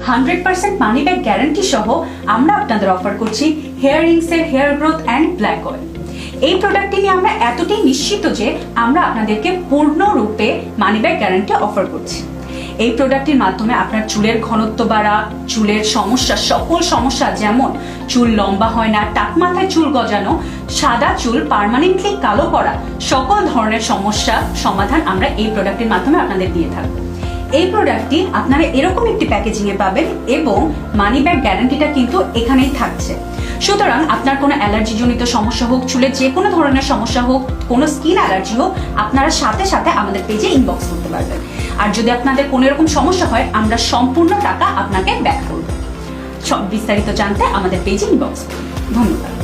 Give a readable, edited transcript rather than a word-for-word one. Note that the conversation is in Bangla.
100% মানি ব্যাক গ্যারান্টি সহ আমরা আপনাদের অফার করছি হেয়ার রিংসের hair growth and black oil. এই প্রোডাক্টটি নিয়ে আমরা এতটাই নিশ্চিত যে আমরা আপনাদেরকে পূর্ণরূপে মানি ব্যাক গ্যারান্টি অফার করছি। এই প্রোডাক্টটির মাধ্যমে আপনার চুলের ঘনত্ব বাড়া, চুলের সমস্যা, সকল সমস্যা যেমন চুল লম্বা হয় না, টাক মাথায় চুল গজানো, সাদা চুল পার্মানেন্টলি কালো পড়া, সকল ধরনের সমস্যা সমাধান আমরা এই প্রোডাক্টের মাধ্যমে আপনাদের দিয়ে থাকবো। এই প্রোডাক্টটি আপনারা এরকম একটি প্যাকেজিংয়ে পাবেন এবং মানি ব্যাক গ্যারান্টিটা কিন্তু এখানেই থাকছে। সুতরাং আপনার কোনো অ্যালার্জিজনিত সমস্যা হোক, চুলের যে কোনো ধরনের সমস্যা হোক, কোনো স্কিন অ্যালার্জি হোক, আপনারা সাথে সাথে আমাদের পেজে ইনবক্স করতে পারবেন। আর যদি আপনাদের কোনো এরকম সমস্যা হয়, আমরা সম্পূর্ণ টাকা আপনাকে ব্যাক করব। সব বিস্তারিত জানতে আমাদের পেজে ইনবক্স করুন। ধন্যবাদ।